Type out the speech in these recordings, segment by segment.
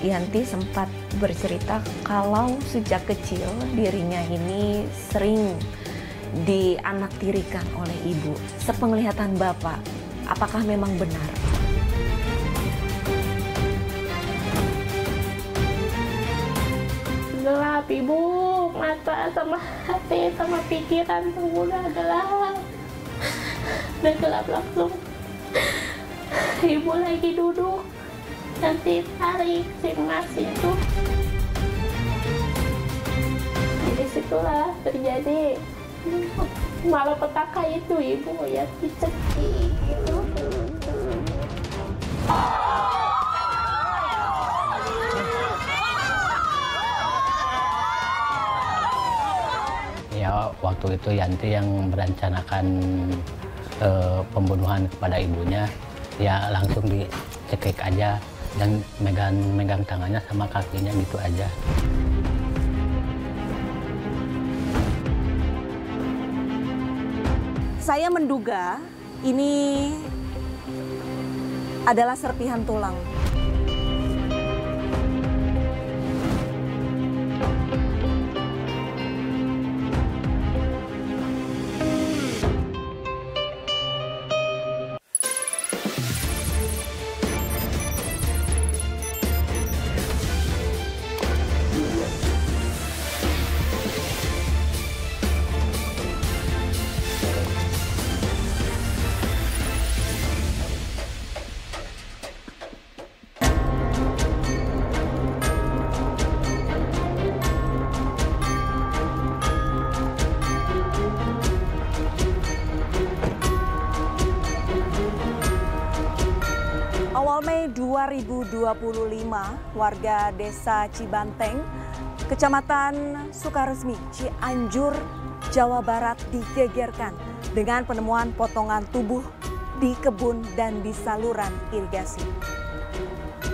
Yanti sempat bercerita kalau sejak kecil dirinya ini sering dianaktirikan oleh ibu. Sepenglihatan Bapak, apakah memang benar? Gelap ibu, mata sama hati sama pikiran tuh udah gelap. Udah gelap langsung. Ibu lagi duduk, nanti tarik si emas itu. Jadi situlah terjadi malapetaka itu ibu ya, dicekik gitu. Ya, waktu itu Yanti yang merencanakan pembunuhan kepada ibunya, ya langsung dicekik aja dan megang tangannya sama kakinya gitu aja. Saya menduga ini adalah serpihan tulang. Awal Mei 2025, warga Desa Cibanteng, Kecamatan Sukaresmi, Cianjur, Jawa Barat digegerkan dengan penemuan potongan tubuh di kebun dan di saluran irigasi.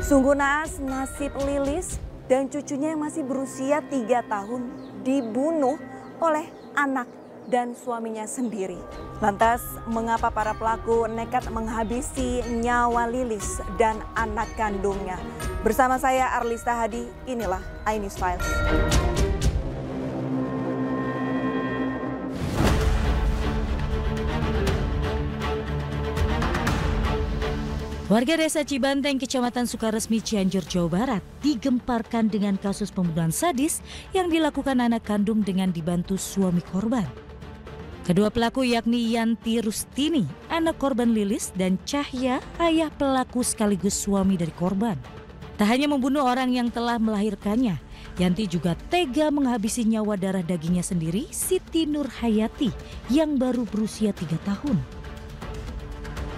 Sungguh naas nasib Lilis dan cucunya yang masih berusia 3 tahun dibunuh oleh anak dan suaminya sendiri. Lantas, mengapa para pelaku nekat menghabisi nyawa Lilis dan anak kandungnya? Bersama saya Arlista Hadi, inilah iNews Files. Warga Desa Cibanteng, Kecamatan Sukaresmi, Cianjur, Jawa Barat digemparkan dengan kasus pembunuhan sadis yang dilakukan anak kandung dengan dibantu suami korban. Kedua pelaku yakni Yanti Rustini, anak korban Lilis, dan Cahya, ayah pelaku sekaligus suami dari korban. Tak hanya membunuh orang yang telah melahirkannya, Yanti juga tega menghabisi nyawa darah dagingnya sendiri, Siti Nur Hayati, yang baru berusia 3 tahun.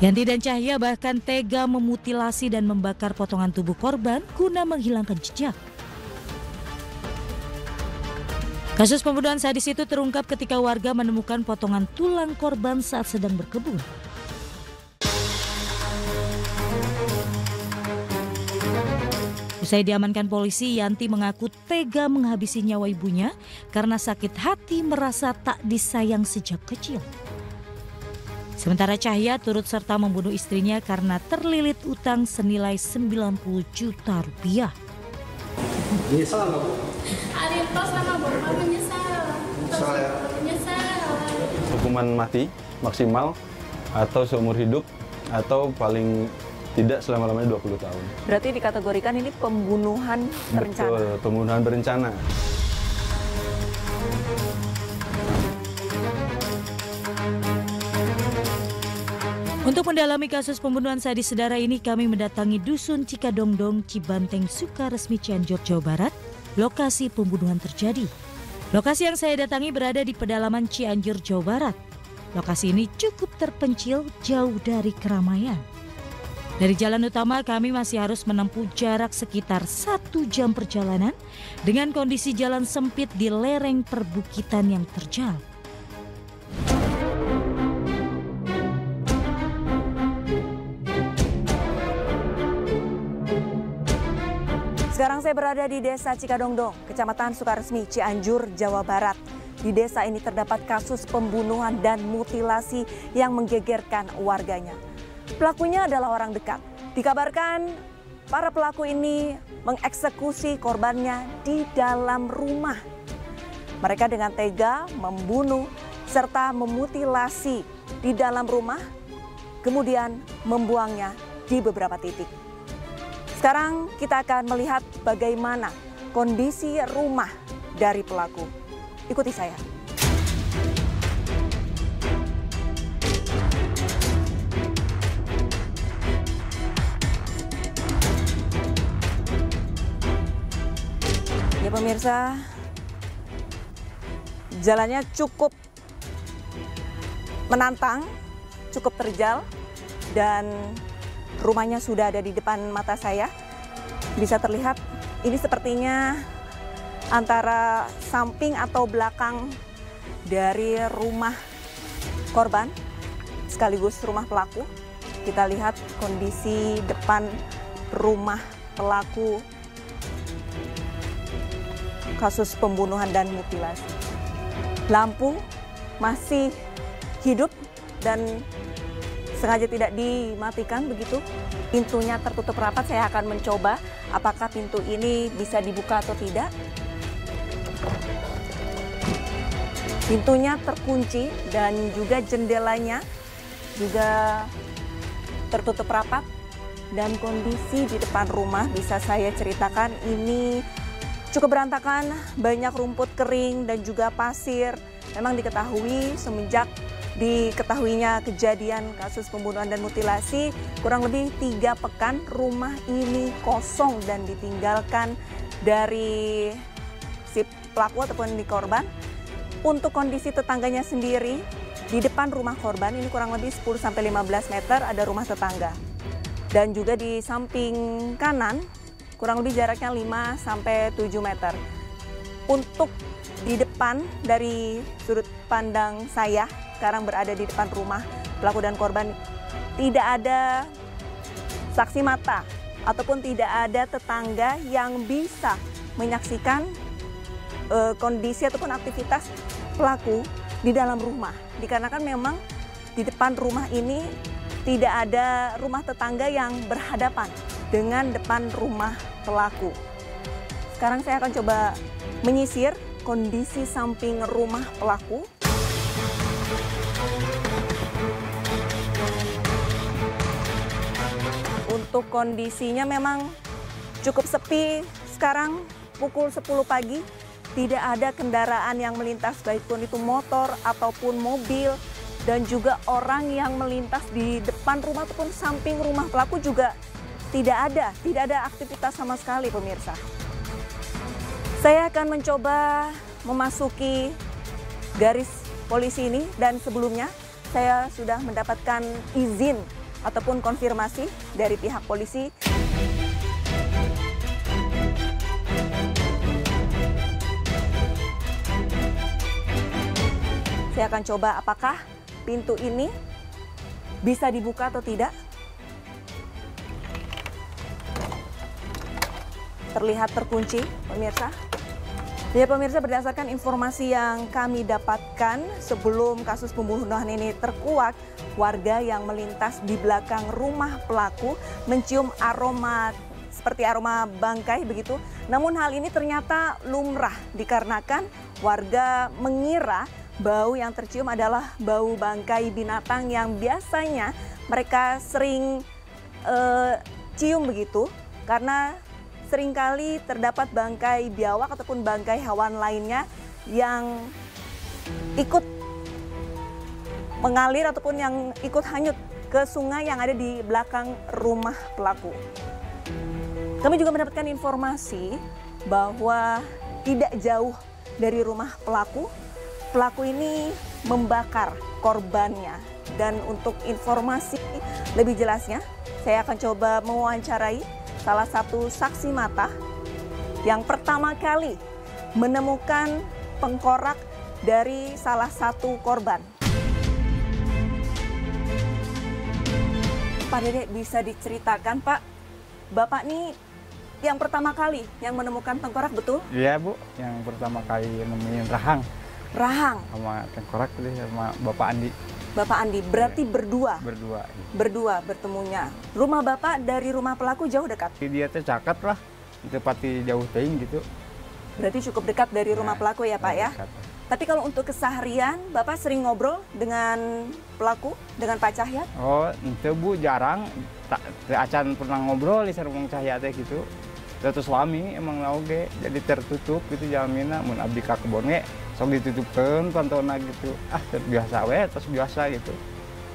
Yanti dan Cahya bahkan tega memutilasi dan membakar potongan tubuh korban guna menghilangkan jejak. Kasus pembunuhan sadis itu terungkap ketika warga menemukan potongan tulang korban saat sedang berkebun. Usai diamankan polisi, Yanti mengaku tega menghabisi nyawa ibunya karena sakit hati merasa tak disayang sejak kecil. Sementara Cahya turut serta membunuh istrinya karena terlilit utang senilai 90 juta rupiah. Menyesal nggak, Bu? Aritos sama Bapak menyesal. Menyesal ya? Menyesal. Hukuman mati maksimal atau seumur hidup atau paling tidak selama-lamanya 20 tahun. Berarti dikategorikan ini pembunuhan berencana. Betul, pembunuhan berencana. Untuk mendalami kasus pembunuhan sadis sedara ini, kami mendatangi Dusun Cikadongdong, Cibanteng, Sukaresmi, Cianjur, Jawa Barat, lokasi pembunuhan terjadi. Lokasi yang saya datangi berada di pedalaman Cianjur, Jawa Barat. Lokasi ini cukup terpencil, jauh dari keramaian. Dari jalan utama kami masih harus menempuh jarak sekitar 1 jam perjalanan dengan kondisi jalan sempit di lereng perbukitan yang terjal. Sekarang saya berada di Desa Cikadongdong, Kecamatan Sukaresmi, Cianjur, Jawa Barat. Di desa ini terdapat kasus pembunuhan dan mutilasi yang menggegerkan warganya. Pelakunya adalah orang dekat. Dikabarkan para pelaku ini mengeksekusi korbannya di dalam rumah. Mereka dengan tega membunuh serta memutilasi di dalam rumah, kemudian membuangnya di beberapa titik. Sekarang kita akan melihat bagaimana kondisi rumah dari pelaku. Ikuti saya. Ya pemirsa, jalannya cukup menantang, cukup terjal, dan rumahnya sudah ada di depan mata saya. Bisa terlihat ini sepertinya antara samping atau belakang dari rumah korban sekaligus rumah pelaku. Kita lihat kondisi depan rumah pelaku kasus pembunuhan dan mutilasi. Lampu masih hidup dan sengaja tidak dimatikan begitu. Pintunya tertutup rapat. Saya akan mencoba apakah pintu ini bisa dibuka atau tidak. Pintunya terkunci dan juga jendelanya juga tertutup rapat. Dan kondisi di depan rumah bisa saya ceritakan ini cukup berantakan, banyak rumput kering dan juga pasir. Memang diketahui semenjak diketahuinya kejadian kasus pembunuhan dan mutilasi, kurang lebih 3 pekan rumah ini kosong dan ditinggalkan dari si pelaku ataupun di korban. Untuk kondisi tetangganya sendiri, di depan rumah korban ini kurang lebih 10-15 meter ada rumah tetangga. Dan juga di samping kanan, kurang lebih jaraknya 5-7 meter. Untuk di depan dari sudut pandang saya, sekarang berada di depan rumah pelaku dan korban, tidak ada saksi mata ataupun tidak ada tetangga yang bisa menyaksikan kondisi ataupun aktivitas pelaku di dalam rumah. Dikarenakan memang di depan rumah ini tidak ada rumah tetangga yang berhadapan dengan depan rumah pelaku. Sekarang saya akan coba menyisir kondisi samping rumah pelaku. Untuk kondisinya memang cukup sepi. Sekarang pukul 10 pagi, tidak ada kendaraan yang melintas, baik pun itu motor ataupun mobil, dan juga orang yang melintas di depan rumah ataupun samping rumah pelaku juga tidak ada aktivitas sama sekali pemirsa. Saya akan mencoba memasuki garis polisi ini, dan sebelumnya saya sudah mendapatkan izin ataupun konfirmasi dari pihak polisi. Saya akan coba apakah pintu ini bisa dibuka atau tidak. Terlihat terkunci, pemirsa. Ya pemirsa, berdasarkan informasi yang kami dapatkan sebelum kasus pembunuhan ini terkuak, warga yang melintas di belakang rumah pelaku mencium aroma seperti aroma bangkai begitu. Namun hal ini ternyata lumrah dikarenakan warga mengira bau yang tercium adalah bau bangkai binatang yang biasanya mereka sering cium begitu, karena seringkali terdapat bangkai biawak ataupun bangkai hewan lainnya yang ikut mengalir ataupun yang ikut hanyut ke sungai yang ada di belakang rumah pelaku. Kami juga mendapatkan informasi bahwa tidak jauh dari rumah pelaku, pelaku ini membakar korbannya. Dan untuk informasi lebih jelasnya, saya akan coba mewawancarai salah satu saksi mata yang pertama kali menemukan tengkorak dari salah satu korban. Pak Dede, bisa diceritakan Pak, Bapak nih yang pertama kali yang menemukan tengkorak, betul? Iya Bu, yang pertama kali nemuin rahang. Rahang? Sama tengkorak sama Bapak Andi. Bapak Andi. Berarti berdua berdua. bertemunya. Rumah Bapak dari rumah pelaku jauh dekat? Dia teh cakat lah, itu pati jauh teuing gitu. Berarti cukup dekat dari rumah pelaku ya Pak ya? Dekat. Tapi kalau untuk keseharian, Bapak sering ngobrol dengan pelaku, dengan Pak Cahyat? Oh, ente Bu jarang, acan pernah ngobrol di sareng Cahyat teh gitu. Terus suami emang oge, jadi tertutup gitu jalannya, mun abdi ka kebon ge sok ditutupkeun pantona gitu. Ah, biasa we, terus biasa gitu.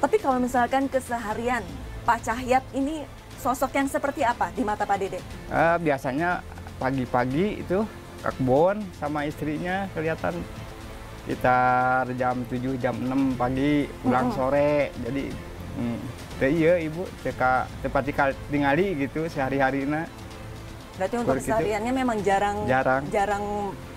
Tapi kalau misalkan keseharian, Pak Cahyat ini sosok yang seperti apa di mata Pak Dede? Biasanya pagi-pagi itu ke kebon sama istrinya kelihatan sekitar jam 7, jam 6 pagi, pulang sore. Jadi, iya Ibu, tempat tinggali gitu sehari-harina. Berarti untuk kesehariannya memang jarang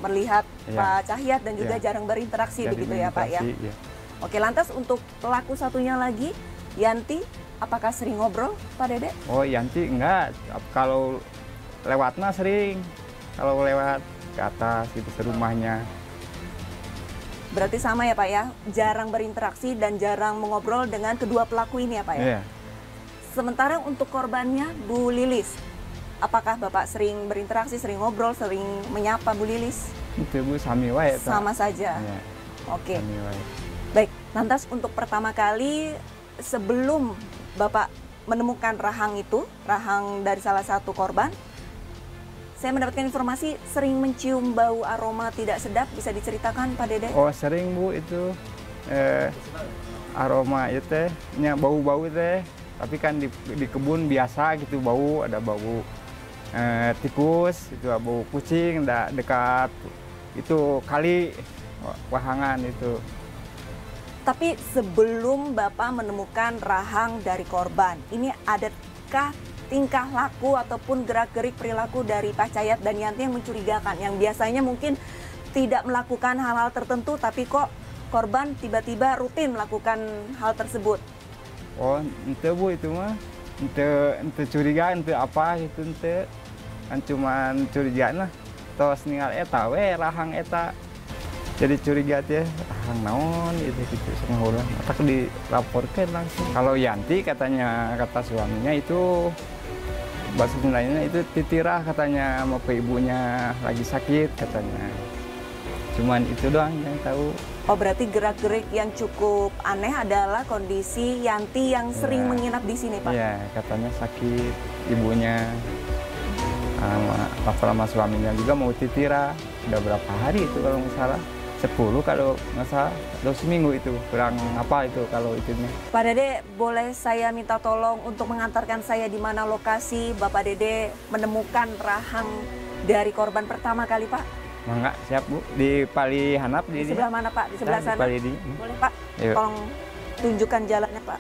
melihat Pak Cahyat dan juga jarang berinteraksi begitu ya Pak ya? Iya. Oke, lantas untuk pelaku satunya lagi, Yanti, apakah sering ngobrol Pak Dede? Oh, Yanti enggak, kalau lewat mah sering, kalau lewat ke atas gitu ke rumahnya. Berarti sama ya Pak ya, jarang berinteraksi dan jarang mengobrol dengan kedua pelaku ini ya Pak ya? Iya. Sementara untuk korbannya Bu Lilis, apakah Bapak sering berinteraksi, sering ngobrol, sering menyapa Bu Lilis? Itu Bu, sami wae. Sama saja? Iya. Oke. Sami wae. Baik, lantas untuk pertama kali sebelum Bapak menemukan rahang itu, rahang dari salah satu korban, saya mendapatkan informasi sering mencium bau aroma tidak sedap, bisa diceritakan Pak Dede? Oh sering Bu itu, aroma itu teh, bau-bau teh, tapi kan di kebun biasa gitu bau, ada bau tikus, itu bau kucing, dekat itu kali wahangan itu. Tapi sebelum Bapak menemukan rahang dari korban, ini adakah tingkah laku ataupun gerak-gerik perilaku dari Pak Cahyat dan Yanti yang mencurigakan, yang biasanya mungkin tidak melakukan hal-hal tertentu, tapi kok korban tiba-tiba rutin melakukan hal tersebut? Oh, ente Bu itu mah, ente curiga, ente apa itu ente, kan cuman curigaan lah, tos ninggal eta we rahang eta. Jadi curiga teh rahang naon itu gitu sengaja atau dilaporkan langsung. Kalau Yanti kata suaminya itu bahasa Sundanya itu titirah katanya sama ibunya lagi sakit katanya. Cuman itu doang yang tahu. Oh berarti gerak-gerik yang cukup aneh adalah kondisi Yanti yang sering menginap di sini Pak? Iya katanya sakit ibunya. Lapor sama suaminya juga mau titirah. Udah berapa hari itu kalau nggak salah. 10 kalau nggak salah, atau seminggu itu, kurang apa itu kalau itunya. Pak Dede, boleh saya minta tolong untuk mengantarkan saya di mana lokasi Bapak Dede menemukan rahang dari korban pertama kali Pak? Mangga, siap Bu. Di Pali Hanap. Di sebelah mana Pak? Di sebelah sana? Di Pali di. Boleh Pak, Yuk. tolong tunjukkan jalannya Pak.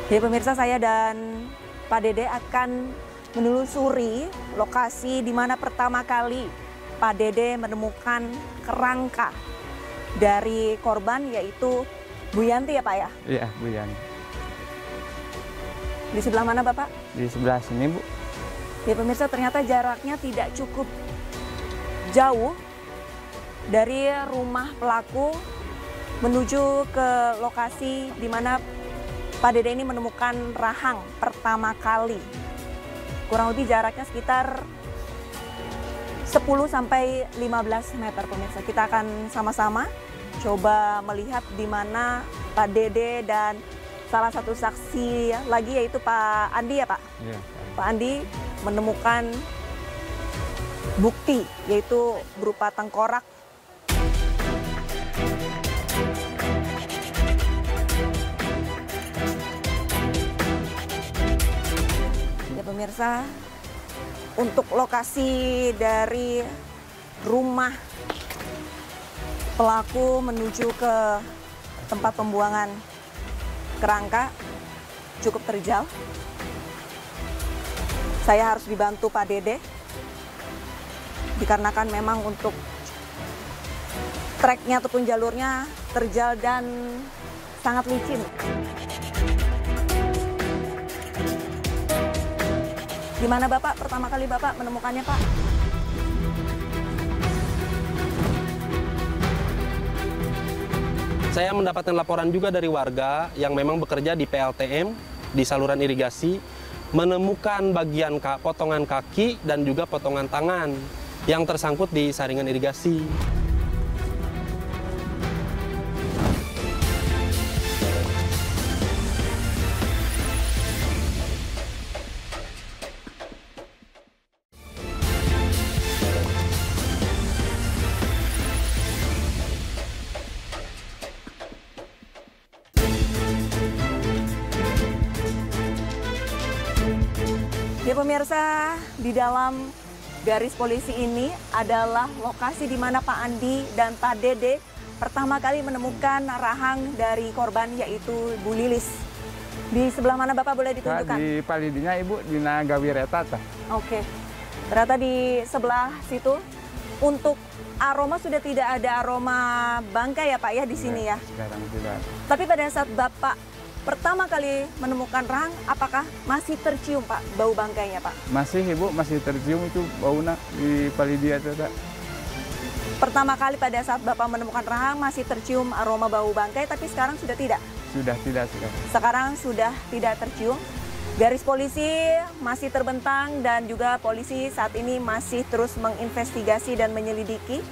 Jadi pemirsa, saya dan Pak Dede akan menelusuri lokasi di mana pertama kali Pak Dede menemukan kerangka dari korban, yaitu Bu Yanti ya Pak ya? Iya Bu Yanti. Di sebelah mana Bapak? Di sebelah sini Bu. Ya pemirsa, ternyata jaraknya tidak cukup jauh dari rumah pelaku menuju ke lokasi di mana Pak Dede ini menemukan rahang pertama kali. Kurang lebih jaraknya sekitar 10 sampai 15 meter pemirsa. Kita akan sama-sama coba melihat di mana Pak Dede dan salah satu saksi lagi yaitu Pak Andi ya Pak? Iya. Pak Andi menemukan bukti yaitu berupa tengkorak. Ya pemirsa, untuk lokasi dari rumah pelaku menuju ke tempat pembuangan kerangka cukup terjal. Saya harus dibantu Pak Dede dikarenakan memang untuk treknya ataupun jalurnya terjal dan sangat licin. Di mana Bapak pertama kali Bapak menemukannya Pak? Saya mendapatkan laporan juga dari warga yang memang bekerja di PLTM, di saluran irigasi, menemukan bagian potongan kaki dan juga potongan tangan yang tersangkut di saringan irigasi. Ya pemirsa, di dalam garis polisi ini adalah lokasi di mana Pak Andi dan Pak Dede pertama kali menemukan rahang dari korban, yaitu Bu Lilis. Di sebelah mana Bapak boleh ditunjukkan? Di palidinya Ibu, di Nagawireta. Oke, ternyata di sebelah situ. Untuk aroma sudah tidak ada aroma bangkai ya Pak ya di sini ya? Sekarang tidak. Tapi pada saat Bapak pertama kali menemukan rahang, apakah masih tercium Pak bau bangkainya Pak? Masih Ibu, masih tercium itu baunya di palidia itu. Pertama kali pada saat Bapak menemukan rahang masih tercium aroma bau bangkai, tapi sekarang sudah tidak? Sudah tidak sekarang. Sekarang sudah tidak tercium. Garis polisi masih terbentang dan juga polisi saat ini masih terus menginvestigasi dan menyelidiki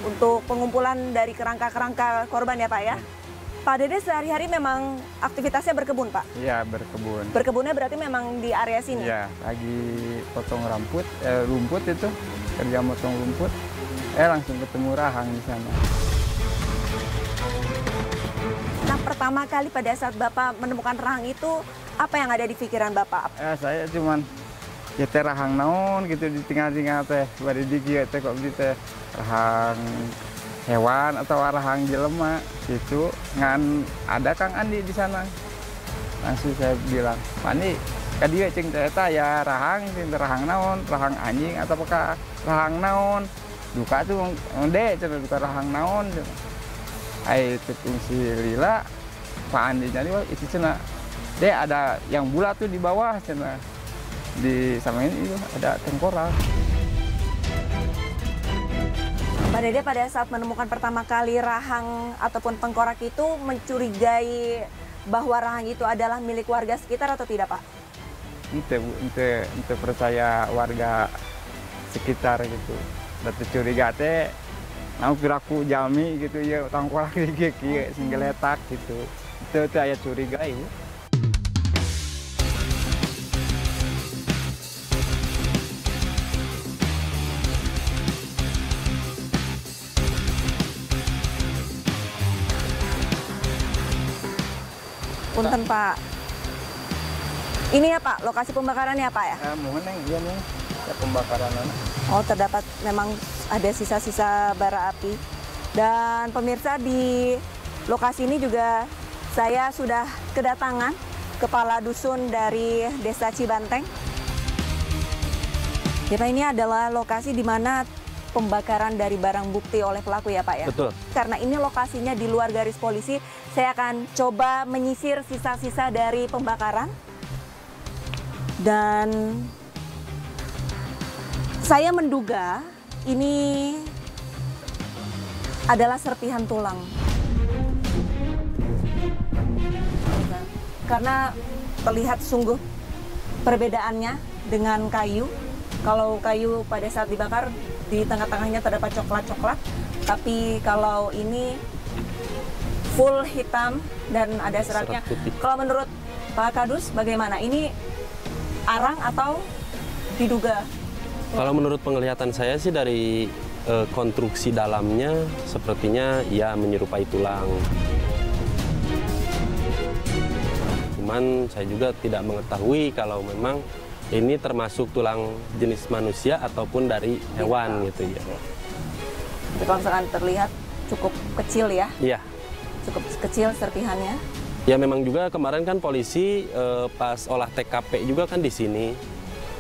untuk pengumpulan dari kerangka-kerangka korban ya Pak ya? Pak Dede sehari-hari memang aktivitasnya berkebun, Pak? Iya, berkebun. Berkebunnya berarti memang di area sini? Iya, lagi potong rumput itu, kerja potong rumput, langsung ketemu rahang di sana. Nah, pertama kali pada saat Bapak menemukan rahang itu, apa yang ada di pikiran Bapak? Saya cuman, ya teh rahang naon gitu di tengah-tengah teh, bari dikit teh kok gitu teh, rahang hewan atau rahang jelema itu ngan ada Kang Andi di sana. Langsung saya bilang, Pak Andi, kadieu cing eta ya rahang naon, rahang anjing atau apakah rahang naon? Duka tuh dek cenah duka rahang naon. Ai fungsi lila Pak Andi jadi itu cenah. Dek ada yang bulat tuh di bawah cenah. Di sama ini ada tengkorak. Pak Dede pada saat menemukan pertama kali rahang ataupun tengkorak itu mencurigai bahwa rahang itu adalah milik warga sekitar atau tidak Pak? Ente percaya warga sekitar gitu. Datu curiga teh, namun piraku jami gitu ya, tengkorak kieu sing geletak gitu. Itu aya curiga Ibu. Punten Pak. Ini ya Pak, lokasi pembakarannya Pak ya? Mohon iya nih, pembakaran. Oh, terdapat memang ada sisa-sisa bara api. Dan pemirsa di lokasi ini juga saya sudah kedatangan kepala dusun dari Desa Cibanteng. Ya Pak, ini adalah lokasi di mana pembakaran dari barang bukti oleh pelaku ya Pak ya? Betul. Karena ini lokasinya di luar garis polisi, saya akan coba menyisir sisa-sisa dari pembakaran. Dan saya menduga ini adalah serpihan tulang. Karena terlihat sungguh perbedaannya dengan kayu. Kalau kayu pada saat dibakar, di tengah-tengahnya terdapat coklat-coklat, tapi kalau ini full hitam dan ada seratnya. Kalau menurut Pak Kadus bagaimana? Ini arang atau diduga? Kalau menurut penglihatan saya sih dari konstruksi dalamnya sepertinya ya menyerupai tulang. Cuman saya juga tidak mengetahui kalau memang ini termasuk tulang jenis manusia ataupun dari hewan gitu ya. Kalau misalkan terlihat cukup kecil ya? Iya. Cukup kecil serpihannya. Ya memang juga kemarin kan polisi pas olah TKP juga kan di sini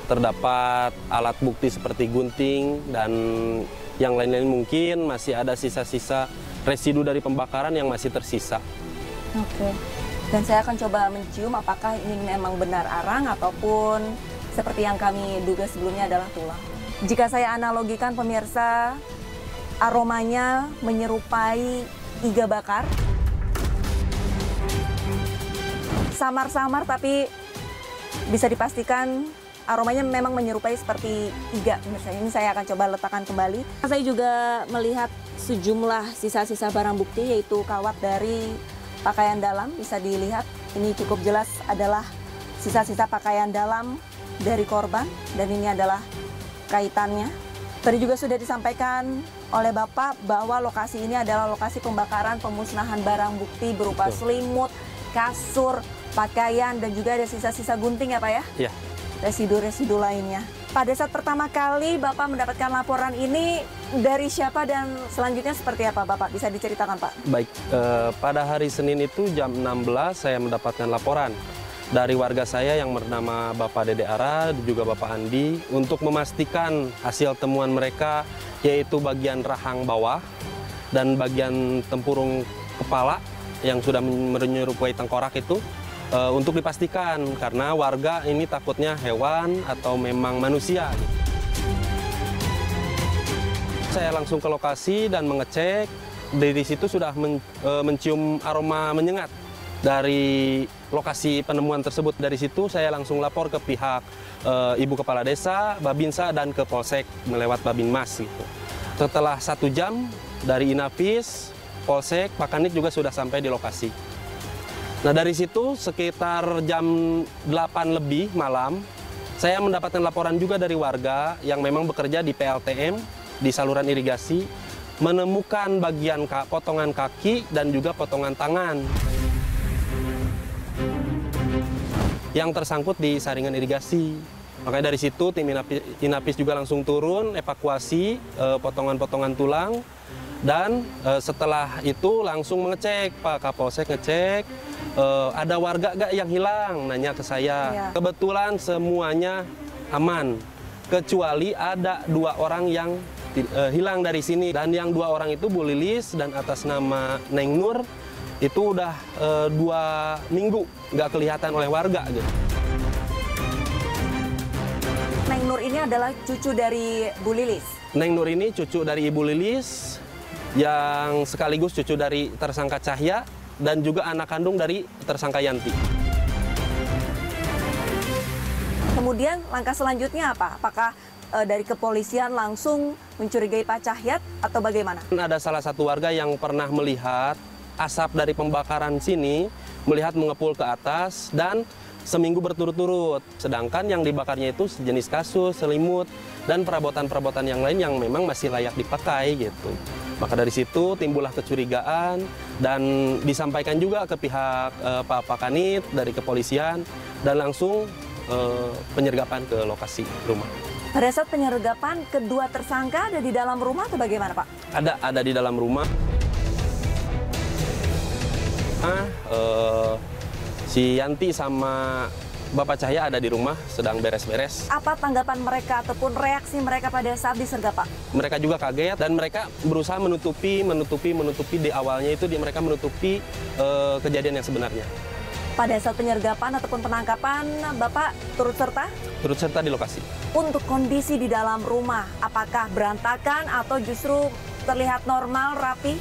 terdapat alat bukti seperti gunting dan yang lain-lain, mungkin masih ada sisa-sisa residu dari pembakaran yang masih tersisa. Oke. Dan saya akan coba mencium apakah ini memang benar arang ataupun seperti yang kami duga sebelumnya adalah tulang. Jika saya analogikan pemirsa, aromanya menyerupai iga bakar samar-samar tapi bisa dipastikan aromanya memang menyerupai seperti iga. Misalnya ini saya akan coba letakkan kembali. Saya juga melihat sejumlah sisa-sisa barang bukti yaitu kawat dari pakaian dalam. Bisa dilihat ini cukup jelas adalah sisa-sisa pakaian dalam dari korban dan ini adalah kaitannya. Tadi juga sudah disampaikan oleh Bapak bahwa lokasi ini adalah lokasi pembakaran pemusnahan barang bukti berupa selimut, kasur, pakaian, dan juga ada sisa-sisa gunting ya Pak ya? Iya. Residu-residu lainnya. Pada saat pertama kali Bapak mendapatkan laporan ini dari siapa dan selanjutnya seperti apa Bapak? Bisa diceritakan Pak? Baik, pada hari Senin itu jam 16 saya mendapatkan laporan dari warga saya yang bernama Bapak Dede Ara, juga Bapak Andi, untuk memastikan hasil temuan mereka, yaitu bagian rahang bawah dan bagian tempurung kepala yang sudah menyerupai tengkorak itu, untuk dipastikan, karena warga ini takutnya hewan atau memang manusia. Saya langsung ke lokasi dan mengecek, dari situ sudah mencium aroma menyengat dari lokasi penemuan tersebut. Dari situ saya langsung lapor ke pihak Ibu Kepala Desa, Babinsa, dan ke Polsek melewat Babinmas. Gitu. Setelah 1 jam dari Inafis, Polsek, Pak Kanit juga sudah sampai di lokasi. Nah dari situ sekitar jam 8 lebih malam, saya mendapatkan laporan juga dari warga yang memang bekerja di PLTM, di saluran irigasi, menemukan bagian potongan kaki dan juga potongan tangan yang tersangkut di saringan irigasi. Makanya dari situ tim Inapis juga langsung turun, evakuasi potongan-potongan tulang. Dan setelah itu langsung mengecek, Pak Kapolsek ngecek, ada warga gak yang hilang, nanya ke saya. Ya. Kebetulan semuanya aman, kecuali ada 2 orang yang hilang dari sini. Dan yang 2 orang itu Bu Lilis dan atas nama Neng Nur, itu udah 2 minggu nggak kelihatan oleh warga gitu. Neng Nur ini adalah cucu dari Bu Lilis? Neng Nur ini cucu dari Ibu Lilis, yang sekaligus cucu dari tersangka Cahya, dan juga anak kandung dari tersangka Yanti. Kemudian langkah selanjutnya apa? Apakah dari kepolisian langsung mencurigai Pak Cahyat atau bagaimana? Ada salah satu warga yang pernah melihat asap dari pembakaran sini, melihat mengepul ke atas dan seminggu berturut-turut. Sedangkan yang dibakarnya itu sejenis kasur, selimut, dan perabotan-perabotan yang lain yang memang masih layak dipakai gitu. Maka dari situ timbullah kecurigaan dan disampaikan juga ke pihak Pak Kanit dari kepolisian dan langsung penyergapan ke lokasi rumah. Pada saat penyergapan, kedua tersangka ada di dalam rumah atau bagaimana Pak? Ada di dalam rumah. Si Yanti sama Bapak Cahya ada di rumah sedang beres-beres. Apa tanggapan mereka ataupun reaksi mereka pada saat disergap Pak? Mereka juga kaget dan mereka berusaha menutupi di awalnya itu mereka menutupi kejadian yang sebenarnya. Pada saat penyergapan ataupun penangkapan, Bapak turut serta? Turut serta di lokasi. Untuk kondisi di dalam rumah, apakah berantakan atau justru terlihat normal, rapi?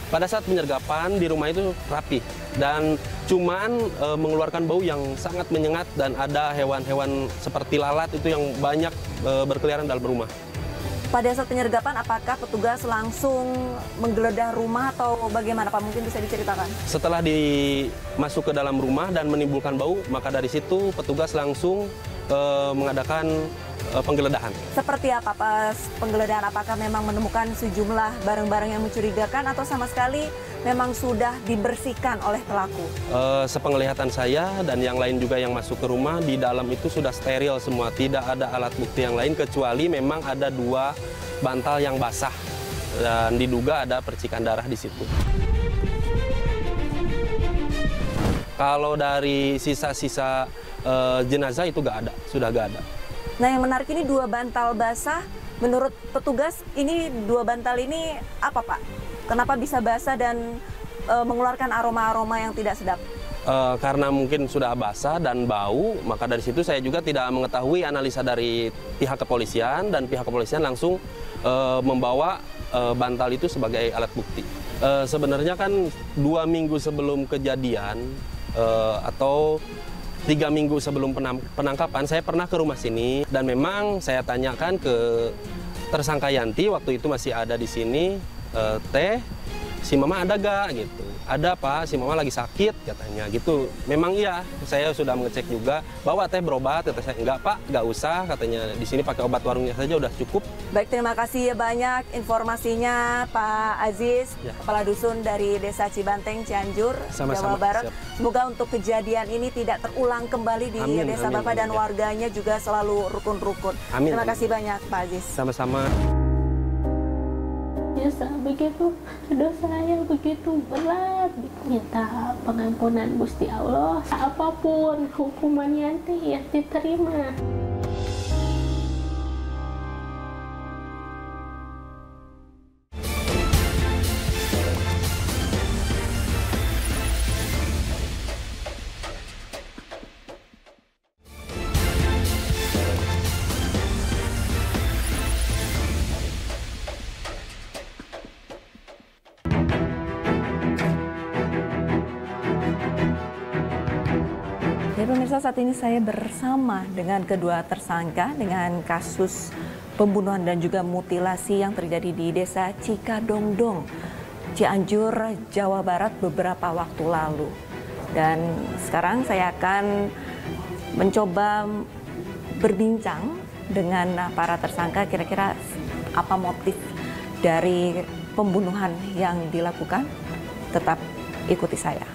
Pada saat penyergapan di rumah itu rapi dan cuman mengeluarkan bau yang sangat menyengat dan ada hewan-hewan seperti lalat itu yang banyak berkeliaran dalam rumah. Pada saat penyergapan apakah petugas langsung menggeledah rumah atau bagaimana Pak? Mungkin bisa diceritakan. Setelah masuk ke dalam rumah dan menimbulkan bau, maka dari situ petugas langsung mengadakan penggeledahan. Seperti apa pas penggeledahan? Apakah memang menemukan sejumlah barang-barang yang mencurigakan atau sama sekali memang sudah dibersihkan oleh pelaku? Sepenglihatan saya dan yang lain juga yang masuk ke rumah, di dalam itu sudah steril semua. Tidak ada alat bukti yang lain kecuali memang ada 2 bantal yang basah dan diduga ada percikan darah di situ. Kalau dari sisa-sisa jenazah itu sudah nggak ada. Nah yang menarik ini 2 bantal basah, menurut petugas ini 2 bantal ini apa Pak? Kenapa bisa basah dan mengeluarkan aroma-aroma yang tidak sedap? Karena mungkin sudah basah dan bau, maka dari situ saya juga tidak mengetahui analisa dari pihak kepolisian dan pihak kepolisian langsung membawa bantal itu sebagai alat bukti. Sebenarnya kan 2 minggu sebelum kejadian atau 3 minggu sebelum penangkapan, saya pernah ke rumah sini dan memang saya tanyakan ke tersangka Yanti waktu itu masih ada di sini, Teh, si Mama ada gak gitu? Ada Pak, si Mama lagi sakit katanya gitu. Memang iya, saya sudah mengecek juga bahwa Teh berobat, kata saya enggak Pak, enggak usah, katanya di sini pakai obat warungnya saja udah cukup. Baik, terima kasih banyak informasinya Pak Aziz, Kepala Dusun dari Desa Cibanteng, Cianjur, Jawa Barat. Semoga untuk kejadian ini tidak terulang kembali di desa Bapak dan warganya juga selalu rukun-rukun. Terima kasih banyak Pak Aziz. Sama-sama. Biasa begitu, dosa saya begitu berat, minta pengampunan Gusti Allah. Apapun hukuman Yanti ya diterima. Ya pemirsa, saat ini saya bersama dengan kedua tersangka dengan kasus pembunuhan dan juga mutilasi yang terjadi di Desa Cikadongdong, Cianjur, Jawa Barat beberapa waktu lalu. Dan sekarang saya akan mencoba berbincang dengan para tersangka kira-kira apa motif dari pembunuhan yang dilakukan. Tetap ikuti saya.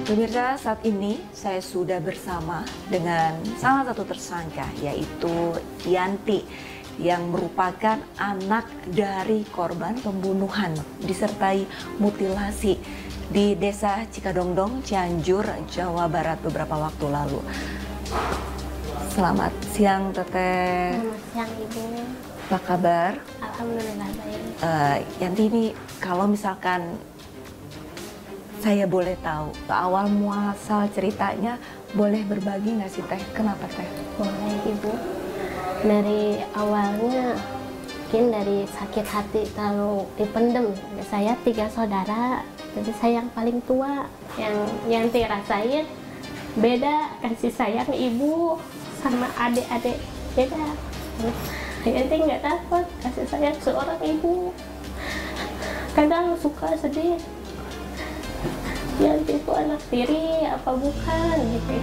Pemirsa, saat ini saya sudah bersama dengan salah satu tersangka, yaitu Yanti, yang merupakan anak dari korban pembunuhan disertai mutilasi di Desa Cikadongdong, Cianjur, Jawa Barat beberapa waktu lalu. Selamat siang, Teteh. Selamat siang, Ibu. Apa kabar? Alhamdulillah baik. Yanti, ini kalau misalkan saya boleh tahu, awal muasal ceritanya boleh berbagi nggak sih Teh? Kenapa Teh? Boleh Ibu. Dari awalnya mungkin dari sakit hati terlalu dipendem. Saya 3 saudara, jadi saya yang paling tua. Yang dirasain beda kasih sayang ibu sama adik-adik, beda. Yanti nggak dapat kasih sayang seorang ibu. Kadang suka sedih. Yanti itu anak tiri apa bukan gitu.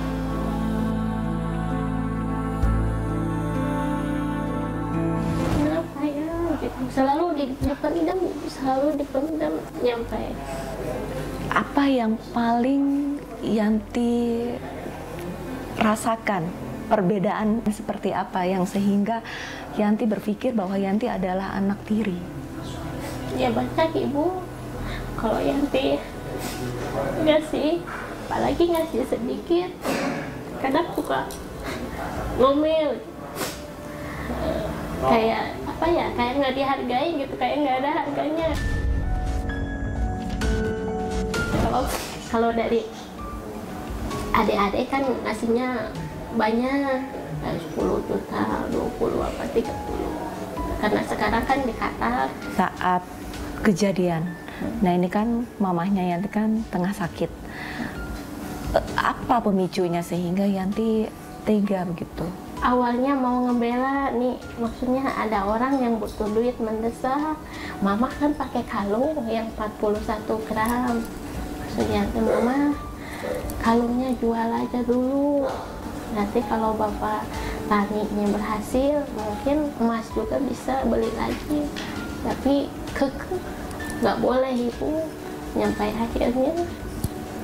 Kenapa ya gitu. Selalu dipendam nyampe. Apa yang paling Yanti rasakan? Perbedaan seperti apa yang sehingga Yanti berpikir bahwa Yanti adalah anak tiri? Ya banyak Ibu. Kalau Yanti ngasih, apalagi ngasih sedikit, kadang suka ngomel, kayak apa ya, kayak nggak dihargai gitu, kayak nggak ada harganya. Kalau dari adik-adik kan ngasihnya banyak, 10 juta, 20 apa 30. Karena sekarang kan dikata saat kejadian. Nah ini kan mamahnya Yanti kan tengah sakit. Apa pemicunya sehingga Yanti tega begitu? Awalnya mau ngebela nih, maksudnya ada orang yang butuh duit mendesak. Mama kan pakai kalung yang 41 gram. Maksudnya Mama kalungnya jual aja dulu. Nanti kalau bapak taninya berhasil, mungkin emas juga bisa beli lagi. Tapi kekeh. Nggak boleh Ibu. Nyampai akhirnya,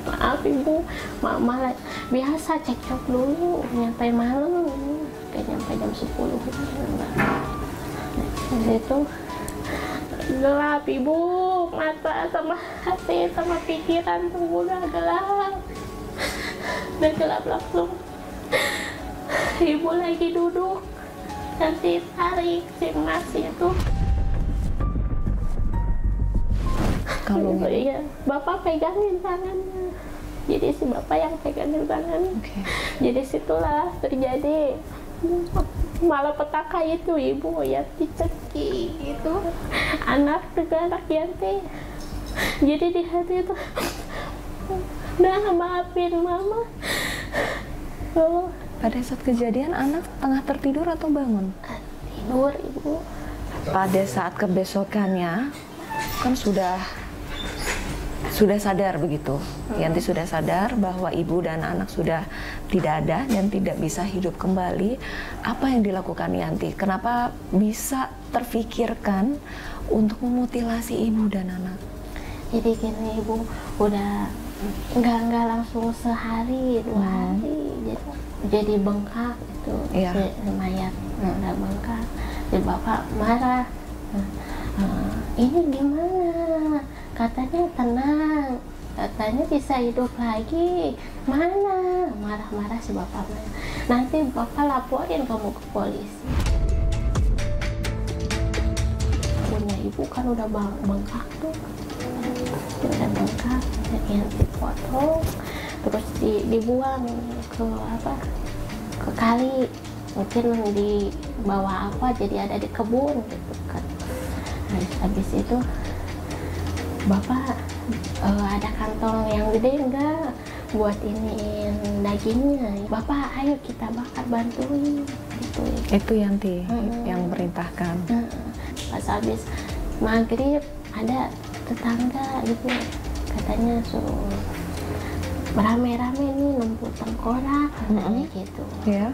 maaf Ibu, Mama biasa cekcok dulu, nyampai malam, kayak nyampai jam 10. Dari itu gelap Ibu, mata sama hati sama pikiran tuh udah gelap. Dan gelap langsung. Ibu lagi duduk, nanti tarik si emas itu. Kalau iya, Bapak pegangin tangannya. Jadi si Bapak yang pegangin tangan. Jadi situlah terjadi malapetaka itu Ibu, Yanti cekik itu. Anak juga anak Yanti. Jadi di hati itu udah maafin mama. Oh, Pada saat kejadian anak tengah tertidur atau bangun? tidur ibu. Pada saat kebesokannya kan sudah sadar begitu. Yanti sudah sadar bahwa ibu dan anak sudah tidak ada dan tidak bisa hidup kembali. Apa yang dilakukan Yanti? Kenapa bisa terfikirkan untuk memutilasi ibu dan anak? Jadi gini ibu, udah nggak langsung sehari 2 hari, jadi bengkak itu, Iya. mayat udah bengkak. Jadi bapak marah, ini gimana? Katanya tenang, katanya bisa hidup lagi, mana? Marah-marah si bapak. Nanti bapak laporin kamu ke polisi. Punya ibu kan udah bengkak tuh, udah bengkak, yang dipotong, terus dibuang ke kali, mungkin dibawa apa, jadi ada di kebun gitu kan. Habis itu bapak ada kantong yang gede enggak buat iniin dagingnya, bapak ayo kita bakar, bantuin gitu. Itu Yanti yang merintahkan. Pas habis maghrib ada tetangga gitu, katanya suruh rame-rame nih numpuk tengkorak, katanya gitu. Ya.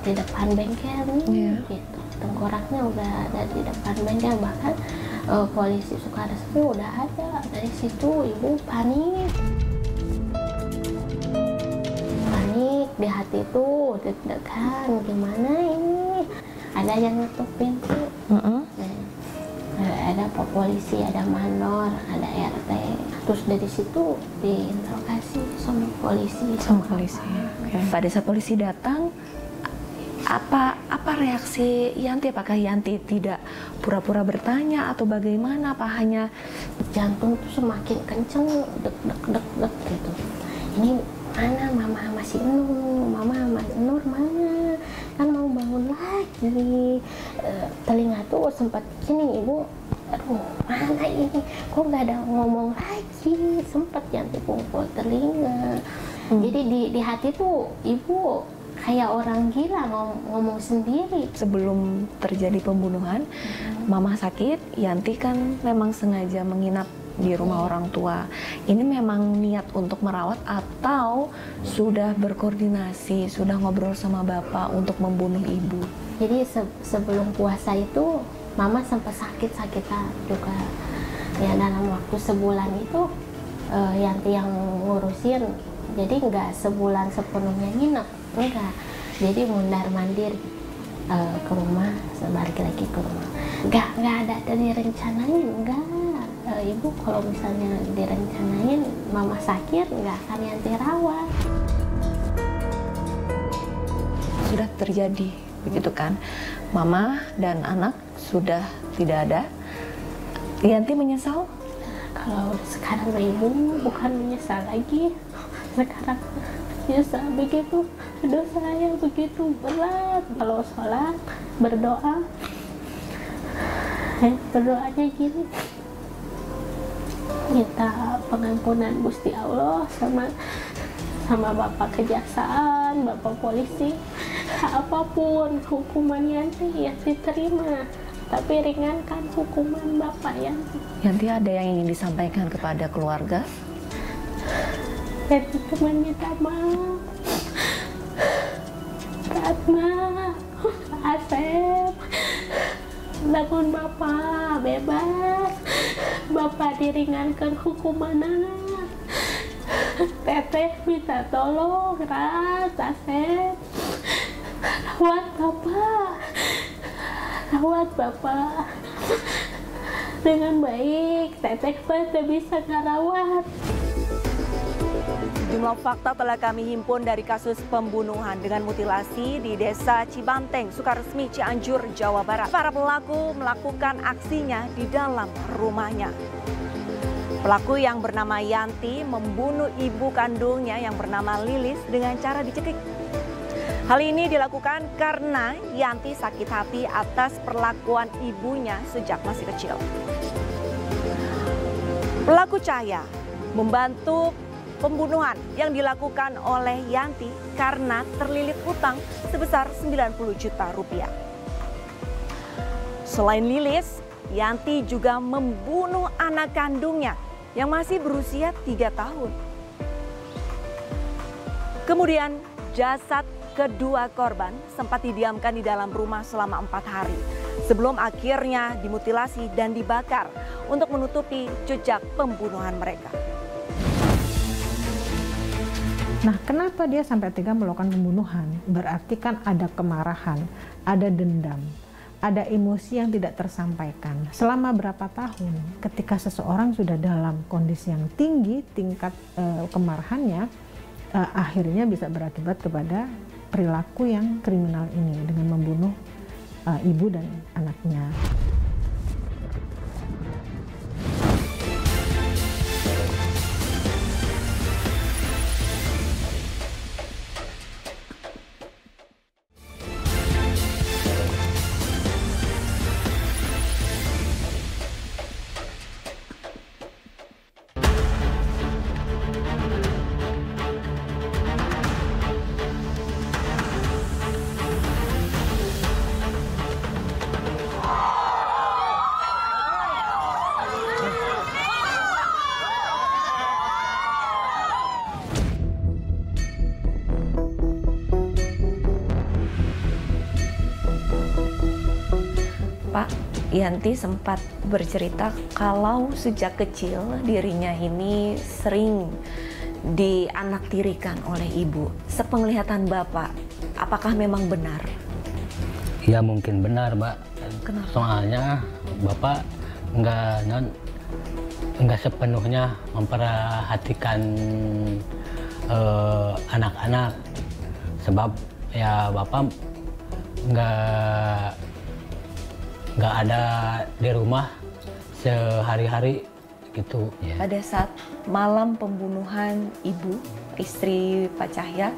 Di depan bengkel nih, gitu. Tengkoraknya udah ada di depan bengkel, bahkan polisi Sukaresmi udah ada. Dari situ ibu panik di hati tuh, deg-degan, gimana ini? Ada yang ngetuk pintu. Ada polisi, ada mandor, ada RT. Terus dari situ diinterogasi sama polisi. Okay. Pada saat polisi datang, apa reaksi Yanti? Apakah Yanti tidak pura-pura bertanya atau bagaimana? Apa hanya jantung tuh semakin kenceng, deg gitu. Ini mana mama masih Nur, mama masih Nur mana? Kan mau bangun lagi. Telinga tuh sempat gini ibu, aduh mana ini? Kok nggak ada ngomong lagi? Sempat Yanti pungkul telinga. Jadi di hati tuh ibu kayak orang gila ngomong sendiri. Sebelum terjadi pembunuhan, mama sakit, Yanti kan memang sengaja menginap di rumah orang tua. Ini memang niat untuk merawat atau sudah berkoordinasi, sudah ngobrol sama bapak untuk membunuh ibu? Jadi sebelum puasa itu mama sempat sakit-sakitan juga. Ya dalam waktu sebulan itu Yanti yang ngurusin. Jadi nggak sebulan sepenuhnya nginep, enggak. Jadi mundar-mandir ke rumah, balik lagi ke rumah. Nggak ada dari rencanain, enggak. Ibu kalau misalnya direncanain mama sakit, nggak akan Yanti rawat. Sudah terjadi, begitu kan? Mama dan anak sudah tidak ada. Yanti menyesal? Kalau sekarang ibu bukan menyesal lagi. Sekarang menyesal begitu, dosa saya begitu berat. Kalau sholat, berdoa, berdoanya gini, minta pengampunan Gusti Allah sama Bapak Kejaksaan, Bapak Polisi, apapun hukuman Yanti terima, tapi ringankan hukuman Bapak Yanti. Yanti ada yang ingin disampaikan kepada keluarga? Yanti cuma minta maaf, Ratna, Asep, namun Bapak bebas, Bapak diringankan hukumannya. Teteh minta tolong, Ras, Asep, rawat Bapak dengan baik. Teteh pasti bisa ngerawat. Sejumlah fakta telah kami himpun dari kasus pembunuhan dengan mutilasi di Desa Cibanteng, Sukaresmi, Cianjur, Jawa Barat. Para pelaku melakukan aksinya di dalam rumahnya. Pelaku yang bernama Yanti membunuh ibu kandungnya yang bernama Lilis dengan cara dicekik. Hal ini dilakukan karena Yanti sakit hati atas perlakuan ibunya sejak masih kecil. Pelaku Cahya membantu pembunuhan yang dilakukan oleh Yanti karena terlilit hutang sebesar 90 juta rupiah. Selain Lilis, Yanti juga membunuh anak kandungnya yang masih berusia 3 tahun. Kemudian jasad kedua korban sempat didiamkan di dalam rumah selama 4 hari sebelum akhirnya dimutilasi dan dibakar untuk menutupi jejak pembunuhan mereka. Nah, kenapa dia sampai tega melakukan pembunuhan? Berarti kan ada kemarahan, ada dendam, ada emosi yang tidak tersampaikan. Selama berapa tahun ketika seseorang sudah dalam kondisi yang tinggi tingkat kemarahannya, akhirnya bisa berakibat kepada perilaku yang kriminal ini dengan membunuh ibu dan anaknya. Pak, Yanti sempat bercerita kalau sejak kecil dirinya ini sering dianaktirikan oleh ibu. Sepenglihatan Bapak, apakah memang benar? Ya mungkin benar, Mbak. Kenapa? Soalnya Bapak nggak sepenuhnya memperhatikan anak-anak, sebab ya Bapak nggak ada di rumah sehari-hari gitu. Ya. Pada saat malam pembunuhan ibu, istri Pak Cahya,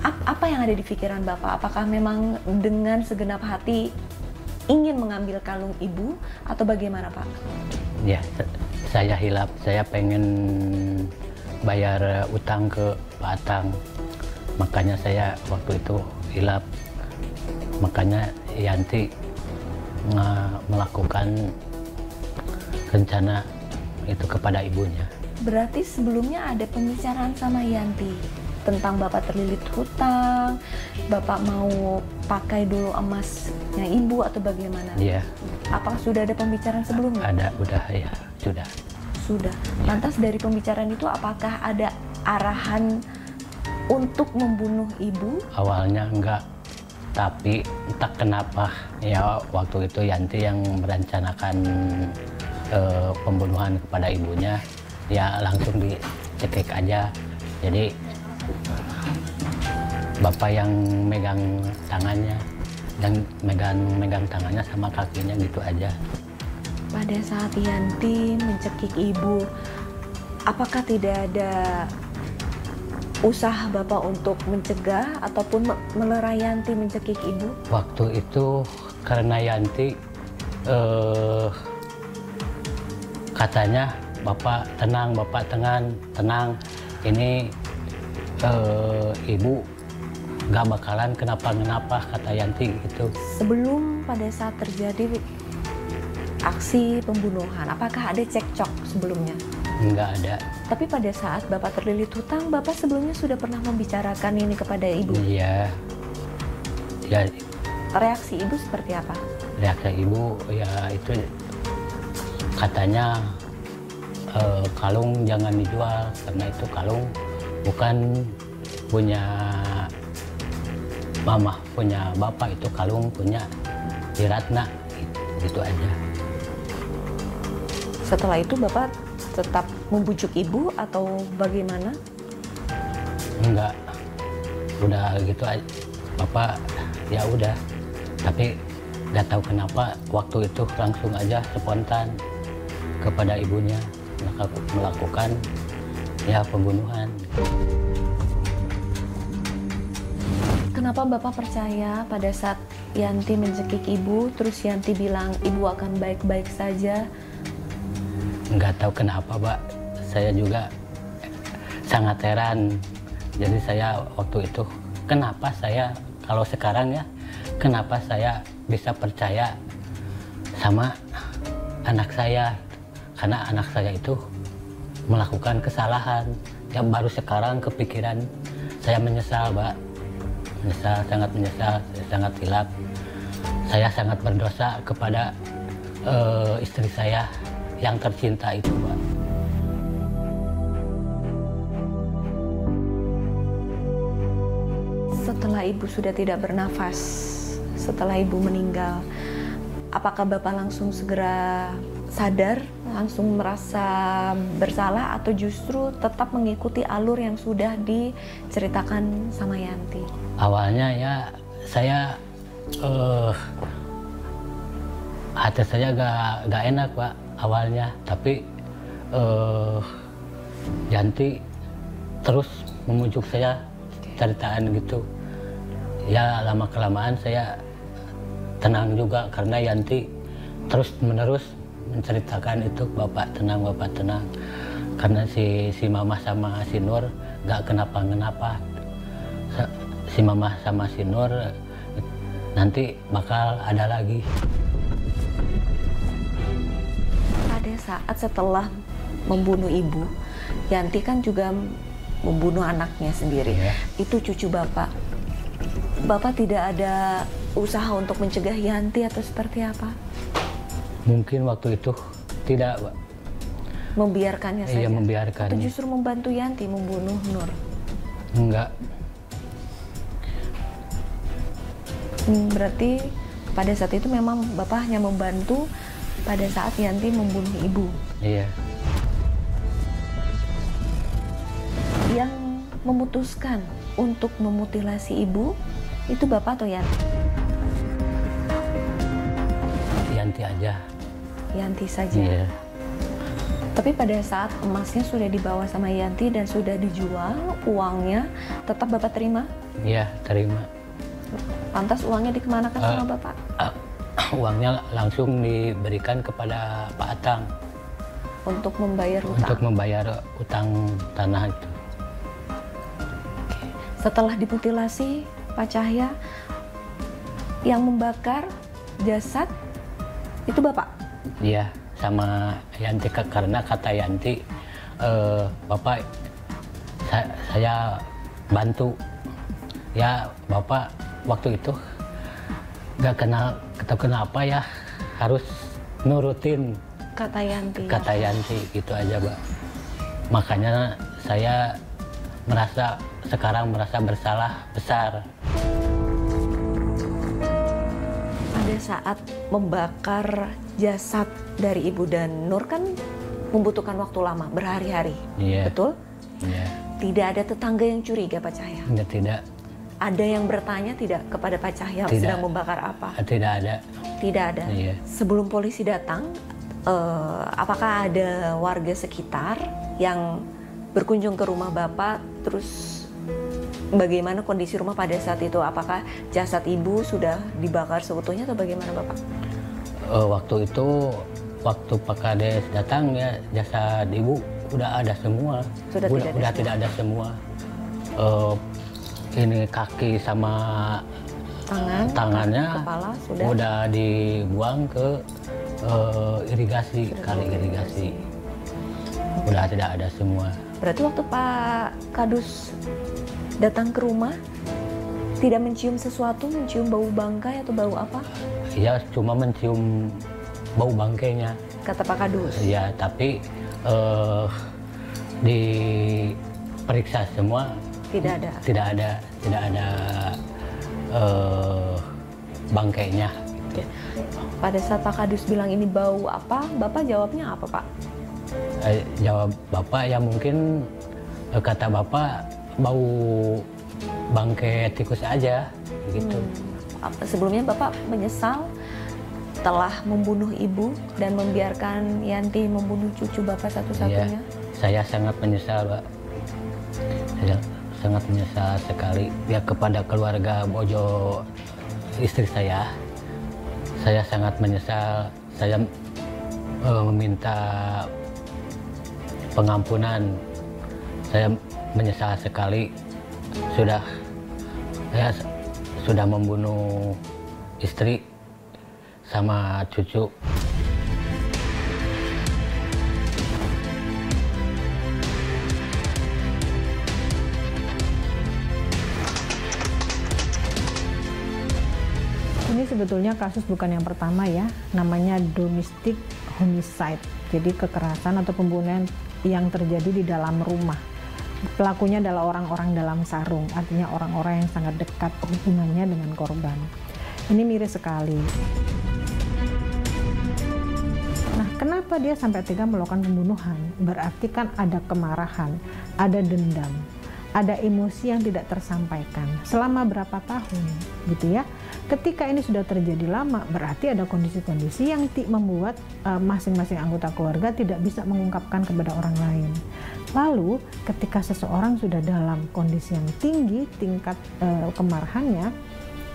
apa yang ada di pikiran Bapak? Apakah memang dengan segenap hati ingin mengambil kalung ibu atau bagaimana, Pak? Ya, saya hilap, saya pengen bayar utang ke Pak Atang, makanya saya waktu itu hilap, makanya Yanti melakukan rencana itu kepada ibunya. Berarti sebelumnya ada pembicaraan sama Yanti tentang Bapak terlilit hutang, Bapak mau pakai dulu emasnya ibu atau bagaimana? Iya. Apakah sudah ada pembicaraan sebelumnya? Ada, udah ya, sudah. Sudah. Lantas dari pembicaraan itu apakah ada arahan untuk membunuh ibu? Awalnya enggak, tapi entah kenapa ya waktu itu Yanti yang merencanakan pembunuhan kepada ibunya, ya langsung dicekik aja. Jadi Bapak yang megang tangannya dan megang tangannya sama kakinya gitu aja. Pada saat Yanti mencekik ibu, apakah tidak ada usaha Bapak untuk mencegah ataupun melerai Yanti mencekik ibu? Waktu itu karena Yanti katanya Bapak tenang, ini ibu gak bakalan kenapa-kenapa, kata Yanti gitu. Sebelum pada saat terjadi aksi pembunuhan, apakah ada cekcok sebelumnya? Enggak ada. Tapi pada saat Bapak terlilit hutang, Bapak sebelumnya sudah pernah membicarakan ini kepada ibu? Iya. Ya. Reaksi ibu seperti apa? Reaksi ibu ya itu katanya kalung jangan dijual karena itu kalung bukan punya mama, punya bapak, itu kalung punya Ratna, gitu aja. Setelah itu Bapak tetap membujuk ibu atau bagaimana? Enggak, udah gitu aja. Bapak ya udah, tapi nggak tahu kenapa waktu itu langsung aja spontan kepada ibunya melakukan ya pembunuhan. Kenapa Bapak percaya pada saat Yanti mencekik ibu, terus Yanti bilang ibu akan baik-baik saja? Nggak tahu kenapa, Pak. Saya juga sangat heran. Jadi saya waktu itu, kenapa saya, kalau sekarang ya, kenapa saya bisa percaya sama anak saya? Karena anak saya itu melakukan kesalahan. Yang baru sekarang kepikiran, saya menyesal, Pak. Menyesal, sangat menyesal, sangat hilaf. Saya sangat berdosa kepada istri saya yang tercinta itu, Pak. Setelah ibu sudah tidak bernafas, setelah ibu meninggal, apakah Bapak langsung segera sadar, langsung merasa bersalah, atau justru tetap mengikuti alur yang sudah diceritakan sama Yanti? Awalnya ya saya hati saya gak enak, Pak, awalnya. Tapi Yanti terus memujuk saya ceritaan gitu. Ya lama-kelamaan saya tenang juga karena Yanti terus-menerus menceritakan itu, Bapak tenang, Bapak tenang. Karena si Mama sama si Nur gak kenapa-kenapa. Si Mama sama si Nur nanti bakal ada lagi. Pada saat setelah membunuh ibu, Yanti kan juga membunuh anaknya sendiri. Ya. Itu cucu Bapak. Bapak tidak ada usaha untuk mencegah Yanti atau seperti apa? Mungkin waktu itu tidak, Pak. Membiarkannya saja? Iya, membiarkan. Atau justru membantu Yanti membunuh Nur? Enggak. Berarti pada saat itu memang Bapak hanya membantu pada saat Yanti membunuh ibu? Iya. Yang memutuskan untuk memutilasi ibu itu Bapak atau Yanti? Yanti aja. Yanti saja? Iya. Tapi pada saat emasnya sudah dibawa sama Yanti dan sudah dijual, uangnya tetap Bapak terima? Iya, terima. Lantas uangnya dikemanakan sama Bapak? Uangnya langsung diberikan kepada Pak Atang. Untuk membayar hutang? Untuk membayar utang tanah itu. Setelah dimutilasi, Pak Cahya, yang membakar jasad itu Bapak? Iya, sama Yanti, karena kata Yanti, Bapak saya bantu. Ya Bapak waktu itu gak kenal kenapa ya harus nurutin kata Yanti. Kata Yanti gitu aja, Mbak. Makanya saya sekarang merasa bersalah besar. Pada saat membakar jasad dari Ibu dan Nur kan membutuhkan waktu lama, berhari-hari. Iya. Betul? Iya. Tidak ada tetangga yang curiga, Pak Cahya? Tidak. Ada yang bertanya tidak kepada Pak Cahya sedang membakar apa? Tidak ada. Tidak ada? Iya. Sebelum polisi datang, apakah ada warga sekitar yang berkunjung ke rumah Bapak, terus bagaimana kondisi rumah pada saat itu? Apakah jasad ibu sudah dibakar seutuhnya atau bagaimana Bapak? Waktu itu, waktu Pak Kades datang ya jasad ibu udah ada semua. Sudah tidak ada semua. Ini kaki sama tangannya kepala udah dibuang ke irigasi, kali irigasi. Udah tidak ada semua. Berarti waktu Pak Kadus datang ke rumah tidak mencium sesuatu, mencium bau bangkai atau bau apa? Iya, cuma mencium bau bangkainya. Kata Pak Kadus? Iya, tapi diperiksa semua tidak ada. Tidak ada bangkainya. Oke. Pada saat Pak Kadus bilang ini bau apa, Bapak jawabnya apa, Pak? Jawab Bapak ya mungkin kata Bapak bau bangkai tikus aja gitu. Sebelumnya Bapak menyesal telah membunuh ibu dan membiarkan Yanti membunuh cucu Bapak satu-satunya? Iya, saya sangat menyesal, Pak. Saya sangat menyesal sekali ya kepada keluarga Bojo istri saya. Saya sangat menyesal. Saya meminta pengampunan. Saya menyesal sekali sudah membunuh istri sama cucu. Ini sebetulnya kasus bukan yang pertama ya, namanya domestic homicide. Jadi kekerasan atau pembunuhan yang terjadi di dalam rumah. Pelakunya adalah orang-orang dalam sarung, artinya orang-orang yang sangat dekat hubungannya dengan korban. Ini miris sekali. Nah, kenapa dia sampai tega melakukan pembunuhan? Berarti kan ada kemarahan, ada dendam, ada emosi yang tidak tersampaikan selama berapa tahun, gitu ya. Ketika ini sudah terjadi lama, berarti ada kondisi-kondisi yang membuat masing-masing anggota keluarga tidak bisa mengungkapkan kepada orang lain. Lalu, ketika seseorang sudah dalam kondisi yang tinggi, tingkat kemarahannya,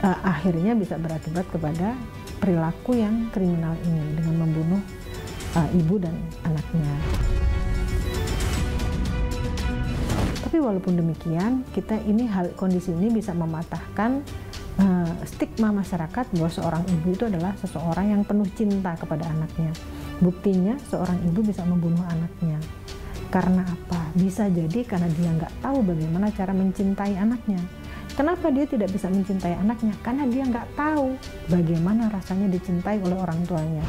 akhirnya bisa berakibat kepada perilaku yang kriminal ini dengan membunuh ibu dan anaknya. Tapi walaupun demikian, kondisi ini bisa mematahkan stigma masyarakat bahwa seorang ibu itu adalah seseorang yang penuh cinta kepada anaknya. Buktinya seorang ibu bisa membunuh anaknya. Karena apa? Bisa jadi karena dia nggak tahu bagaimana cara mencintai anaknya. Kenapa dia tidak bisa mencintai anaknya? Karena dia nggak tahu bagaimana rasanya dicintai oleh orang tuanya.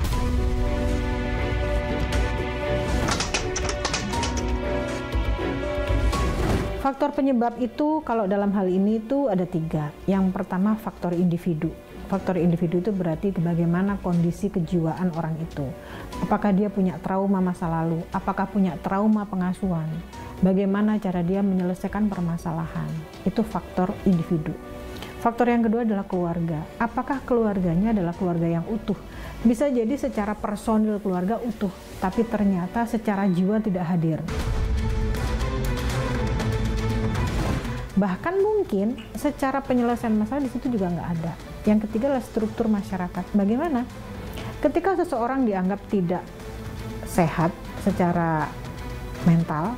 Faktor penyebab itu kalau dalam hal ini itu ada 3. Yang pertama faktor individu. Faktor individu itu berarti bagaimana kondisi kejiwaan orang itu. Apakah dia punya trauma masa lalu? Apakah punya trauma pengasuhan? Bagaimana cara dia menyelesaikan permasalahan? Itu faktor individu. Faktor yang kedua adalah keluarga. Apakah keluarganya adalah keluarga yang utuh? Bisa jadi secara personil keluarga utuh, tapi ternyata secara jiwa tidak hadir. Bahkan mungkin secara penyelesaian masalah di situ juga nggak ada. Yang ketiga adalah struktur masyarakat. Bagaimana? Ketika seseorang dianggap tidak sehat secara mental,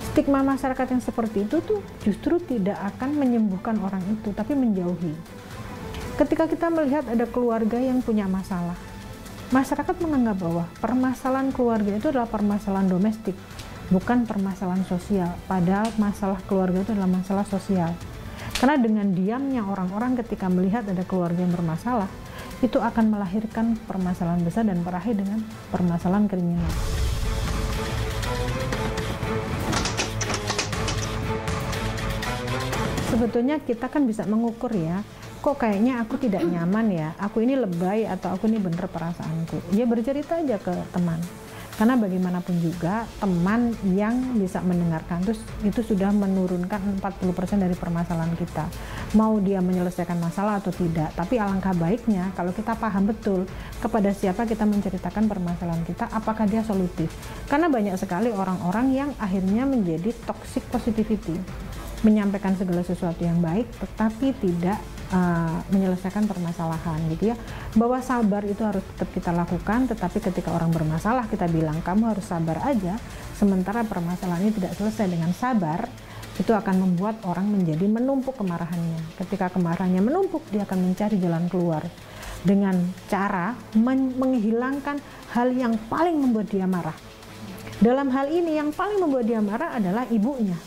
stigma masyarakat yang seperti itu tuh justru tidak akan menyembuhkan orang itu, tapi menjauhi. Ketika kita melihat ada keluarga yang punya masalah, masyarakat menganggap bahwa permasalahan keluarga itu adalah permasalahan domestik, bukan permasalahan sosial. Padahal masalah keluarga itu adalah masalah sosial. Karena dengan diamnya orang-orang ketika melihat ada keluarga yang bermasalah, itu akan melahirkan permasalahan besar dan berakhir dengan permasalahan kriminal. Sebetulnya kita kan bisa mengukur ya, kok kayaknya aku tidak nyaman ya, aku ini lebay atau aku ini bener perasaanku. Ya bercerita aja ke teman. Karena bagaimanapun juga teman yang bisa mendengarkan itu sudah menurunkan 40% dari permasalahan kita. Mau dia menyelesaikan masalah atau tidak, tapi alangkah baiknya kalau kita paham betul kepada siapa kita menceritakan permasalahan kita, apakah dia solutif. Karena banyak sekali orang-orang yang akhirnya menjadi toxic positivity, menyampaikan segala sesuatu yang baik tetapi tidak menyelesaikan permasalahan gitu ya. Bahwa sabar itu harus tetap kita lakukan, tetapi ketika orang bermasalah kita bilang kamu harus sabar aja, sementara permasalahan ini tidak selesai dengan sabar, itu akan membuat orang menjadi menumpuk kemarahannya. Ketika kemarahannya menumpuk, dia akan mencari jalan keluar dengan cara menghilangkan hal yang paling membuat dia marah. Dalam hal ini yang paling membuat dia marah adalah ibunya.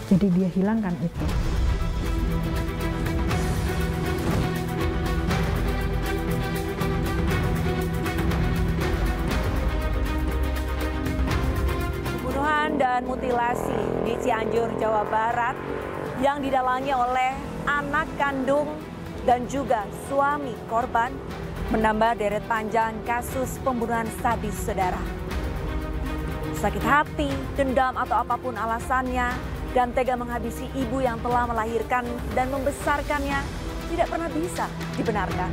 Jadi dia hilangkan itu. Dan mutilasi di Cianjur, Jawa Barat yang didalangi oleh anak kandung dan juga suami korban menambah deret panjang kasus pembunuhan sadis, saudara. Sakit hati, dendam atau apapun alasannya, dan tega menghabisi ibu yang telah melahirkan dan membesarkannya tidak pernah bisa dibenarkan.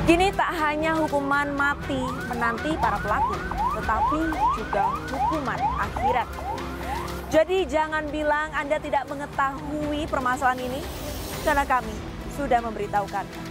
Kini tak hanya hukuman mati menanti para pelaku, tetapi juga hukuman akhirat. Jadi jangan bilang Anda tidak mengetahui permasalahan ini, karena kami sudah memberitahukan.